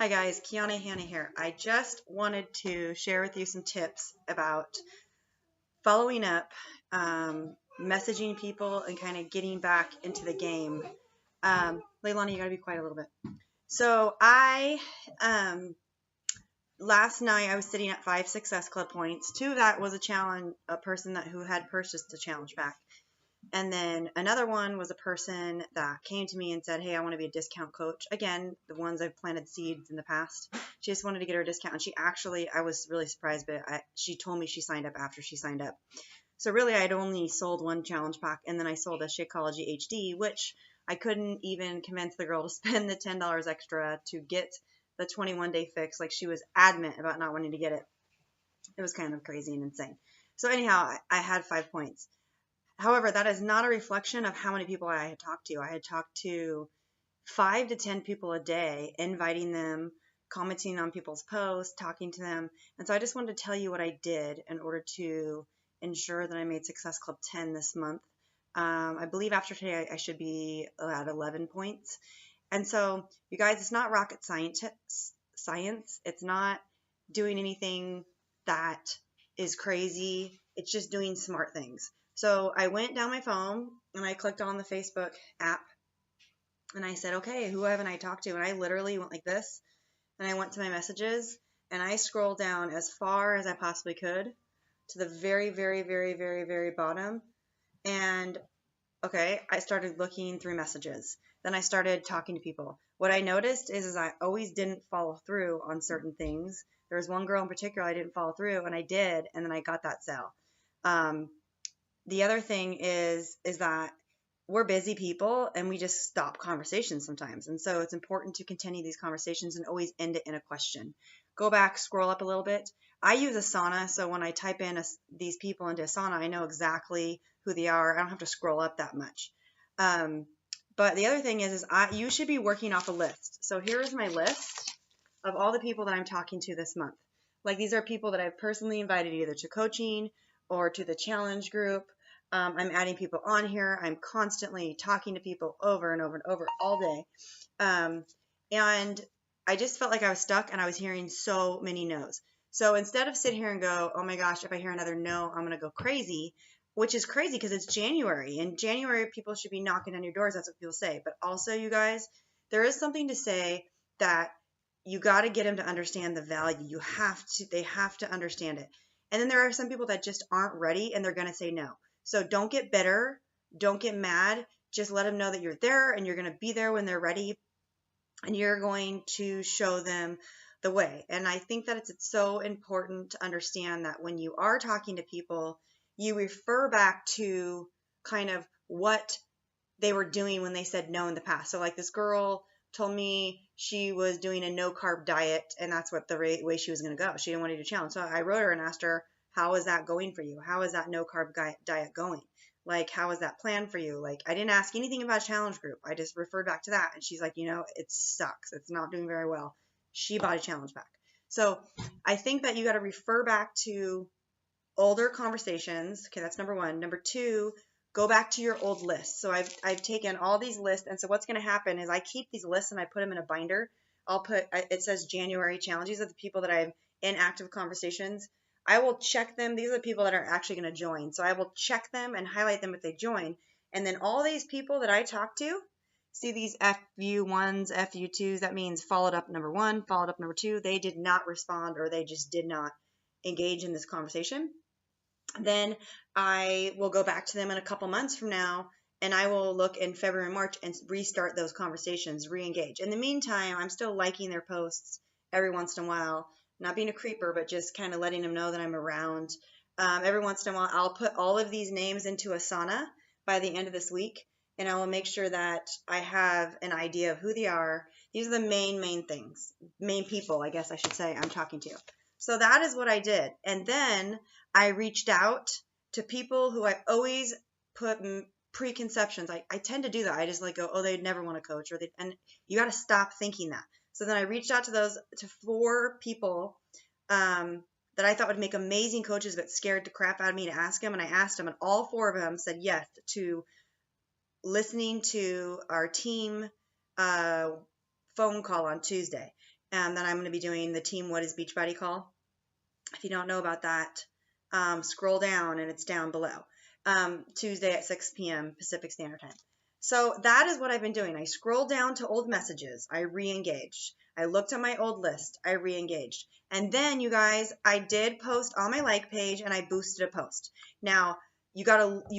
Hi guys, Kiana Hanna here. I just wanted to share with you some tips about following up, messaging people, and kind of getting back into the game. Leilani, you gotta be quiet a little bit. So last night I was sitting at 5 Success Club points. Two of that was a person who had purchased a challenge pack. And then another one was a person that came to me and said, hey, I want to be a discount coach. Again, the ones I've planted seeds in the past. She just wanted to get her a discount. And I was really surprised, but she told me she signed up after she signed up. So really, I'd only sold one challenge pack, and then I sold a Shakeology HD, which I couldn't even convince the girl to spend the $10 extra to get the 21-day fix. Like, she was adamant about not wanting to get it. It was kind of crazy and insane. So anyhow, I had 5 points. However, that is not a reflection of how many people I had talked to. I had talked to 5 to 10 people a day, inviting them, commenting on people's posts, talking to them. And so I just wanted to tell you what I did in order to ensure that I made Success Club 10 this month. I believe after today I should be at 11 points. And so, you guys, it's not rocket science. It's not doing anything that is crazy. It's just doing smart things. So I went down my phone and I clicked on the Facebook app and I said, okay, who haven't I talked to? And I literally went like this and I went to my messages and I scrolled down as far as I possibly could to the very, very, very, very, very bottom. And okay, I started looking through messages. Then I started talking to people. What I noticed is I always didn't follow through on certain things. There was one girl in particular I didn't follow through, and I did, and then I got that sale. The other thing is that we're busy people and we just stop conversations sometimes. And so it's important to continue these conversations and always end it in a question. Go back, scroll up a little bit. I use Asana, so when I type in these people into Asana, I know exactly who they are. I don't have to scroll up that much. But the other thing is you should be working off a list. So here is my list of all the people that I'm talking to this month. Like, these are people that I've personally invited either to coaching or to the challenge group. I'm adding people on here. I'm constantly talking to people over and over and over all day. And I just felt like I was stuck and I was hearing so many no's. So instead of sit here and go, oh my gosh, if I hear another no, I'm going to go crazy, which is crazy because it's January. In January, people should be knocking on your doors. That's what people say. But also, you guys, there is something to say that you got to get them to understand the value. They have to understand it. And then there are some people that just aren't ready and they're going to say no. So don't get bitter. Don't get mad. Just let them know that you're there and you're going to be there when they're ready and you're going to show them the way. And I think that it's so important to understand that when you are talking to people, you refer back to kind of what they were doing when they said no in the past. So like this girl told me she was doing a no carb diet and that's what the way she was going to go. She didn't want to do a challenge. So I wrote her and asked her, how is that going for you? How is that no carb diet going? Like, how is that plan for you? Like, I didn't ask anything about a challenge group. I just referred back to that. And she's like, it sucks. It's not doing very well. She bought a challenge pack. So I think that you got to refer back to older conversations. Okay, that's number one. Number two, go back to your old list. So I've taken all these lists. And so what's going to happen is I keep these lists and I put them in a binder. It says January challenges of the people that I'm in active conversations. I will check them. These are the people that are actually going to join. So I will check them and highlight them if they join. And then all these people that I talk to, see these FU1s, FU2s, that means followed up number 1, followed up number 2. They did not respond or they just did not engage in this conversation. Then I will go back to them in a couple months from now and I will look in February and March and restart those conversations, re-engage. In the meantime, I'm still liking their posts every once in a while, not being a creeper, but just kind of letting them know that I'm around. Every once in a while, I'll put all of these names into Asana by the end of this week, and I will make sure that I have an idea of who they are. These are the main things, main people, I guess I should say, I'm talking to. So that is what I did. And then I reached out to people who I always put preconceptions. I tend to do that. I just like go, oh, they'd never want to coach, and you got to stop thinking that. So then I reached out to 4 people that I thought would make amazing coaches, but scared the crap out of me to ask them. And I asked them, and all 4 of them said yes to listening to our team phone call on Tuesday. and then I'm going to be doing the Team What is Beachbody call. If you don't know about that, scroll down and it's down below. Tuesday at 6 p.m. Pacific Standard Time. So that is what I've been doing. I scrolled down to old messages. I re-engaged. I looked at my old list. I re-engaged. And then, you guys, I did post on my like page and I boosted a post. Now, you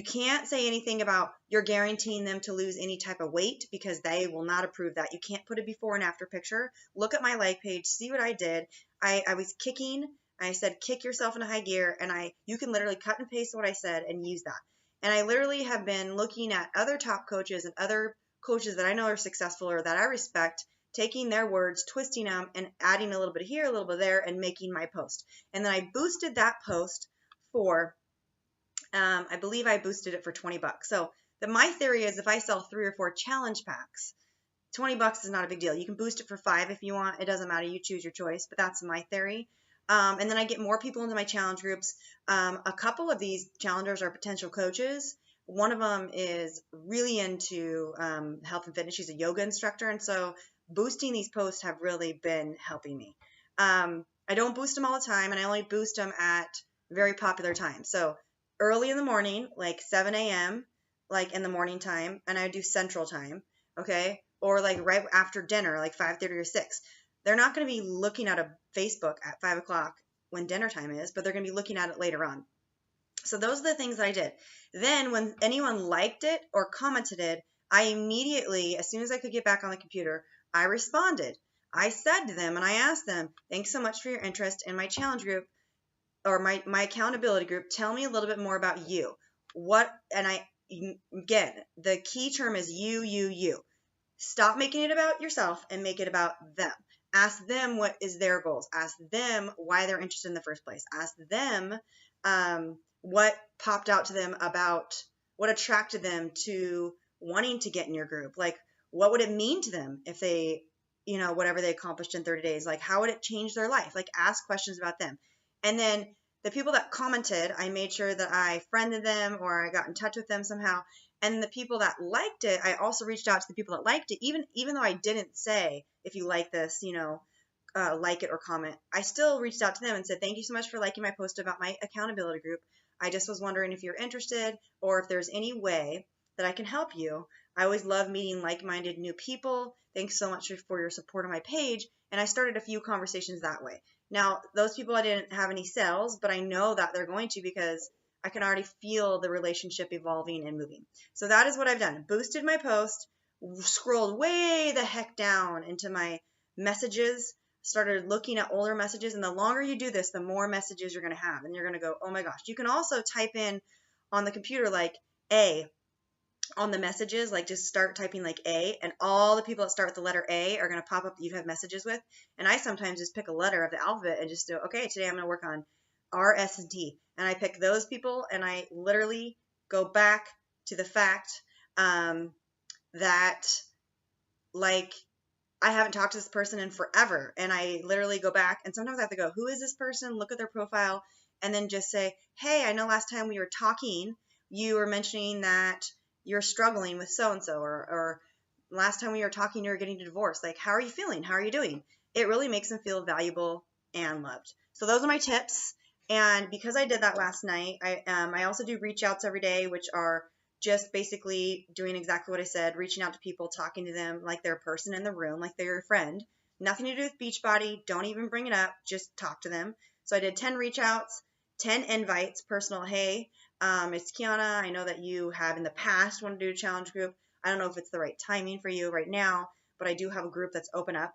can't say anything about you're guaranteeing them to lose any type of weight because they will not approve that. You can't put a before and after picture. Look at my like page, see what I did. I was kicking. I said, kick yourself into high gear, and you can literally cut and paste what I said and use that. And I literally have been looking at other top coaches and other coaches that I know are successful or that I respect, taking their words, twisting them, and adding a little bit here, a little bit there, and making my post. And then I boosted that post for, I believe I boosted it for $20. So my theory is if I sell 3 or 4 challenge packs, $20 is not a big deal. You can boost it for 5 if you want. It doesn't matter. You choose your choice, but that's my theory. And then I get more people into my challenge groups. A couple of these challengers are potential coaches. One of them is really into health and fitness. She's a yoga instructor. And so boosting these posts have really been helping me. I don't boost them all the time, and I only boost them at very popular times. So early in the morning, like 7 a.m., like in the morning time, and I do Central Time, okay? Or like right after dinner, like 5:30 or 6. They're not going to be looking at a Facebook at 5 o'clock when dinner time is, but they're going to be looking at it later on. So those are the things that I did. Then when anyone liked it or commented it, I immediately, as soon as I could get back on the computer, I responded. I said to them and I asked them, thanks so much for your interest in my challenge group or my accountability group. Tell me a little bit more about you. Again, the key term is you. Stop making it about yourself and make it about them. Ask them what is their goals. Ask them why they're interested in the first place. Ask them what popped out to them about what attracted them to wanting to get in your group. Like, what would it mean to them if they, whatever they accomplished in 30 days? Like, how would it change their life? Like, ask questions about them. And then the people that commented, I made sure that I friended them or I got in touch with them somehow. And the people that liked it, I also reached out to the people that liked it, even though I didn't say, if you like this, like it or comment. I still reached out to them and said, thank you so much for liking my post about my accountability group. I just was wondering if you're interested or if there's any way that I can help you. I always love meeting like-minded new people. Thanks so much for your support on my page. And I started a few conversations that way. Now, those people, I didn't have any sales, but I know that they're going to because I can already feel the relationship evolving and moving. So that is what I've done. Boosted my post, scrolled way the heck down into my messages, started looking at older messages. And the longer you do this, the more messages you're going to have. And you're going to go, oh my gosh. You can also type in on the computer like A on the messages, like just start typing like A, and all the people that start with the letter A are going to pop up that you have messages with. And I sometimes just pick a letter of the alphabet and just do, okay, today I'm going to work on R, S, and T. And I pick those people and I literally go back to the fact that like I haven't talked to this person in forever. And I literally go back and sometimes I have to go, who is this person? Look at their profile and then just say, hey, I know last time we were talking, you were mentioning that you're struggling with so-and-so or last time we were talking, you were getting a divorce. Like, how are you feeling? How are you doing? It really makes them feel valuable and loved. So those are my tips. And because I did that last night, I also do reach outs every day, which are just basically doing exactly what I said, reaching out to people, talking to them like they're a person in the room, like they're your friend. Nothing to do with Beachbody. Don't even bring it up. Just talk to them. So I did 10 reach outs, 10 invites, personal. Hey, it's Kiana. I know that you have in the past wanted to do a challenge group. I don't know if it's the right timing for you right now, but I do have a group that's open up.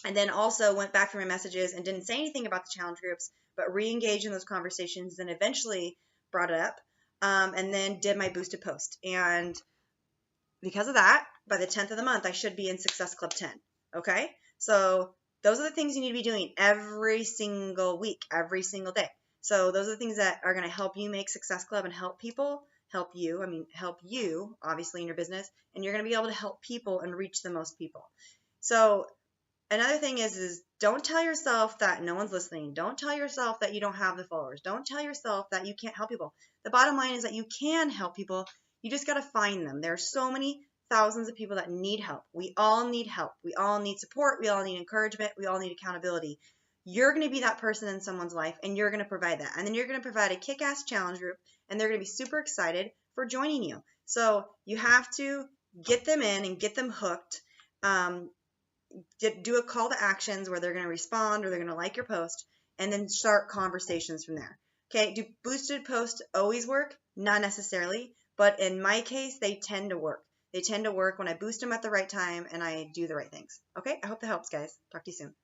And then also went back through my messages and didn't say anything about the challenge groups, but re-engaged in those conversations and eventually brought it up. And then did my boosted post. And because of that, by the 10th of the month, I should be in Success Club 10. Okay? So those are the things you need to be doing every single week, every single day. So those are the things that are going to help you make Success Club and help people, help you, obviously, in your business. And you're going to be able to help people and reach the most people. So another thing is don't tell yourself that no one's listening. Don't tell yourself that you don't have the followers. Don't tell yourself that you can't help people. The bottom line is that you can help people. You just got to find them. There are so many thousands of people that need help. We all need help. We all need support. We all need encouragement. We all need accountability. You're going to be that person in someone's life, and you're going to provide that. And then you're going to provide a kick-ass challenge group, and they're going to be super excited for joining you. So you have to get them in and get them hooked. Do a call to actions where they're going to respond or they're going to like your post, and then start conversations from there. Okay, do boosted posts always work? Not necessarily, but in my case, they tend to work. They tend to work when I boost them at the right time and I do the right things. Okay, I hope that helps, guys. Talk to you soon.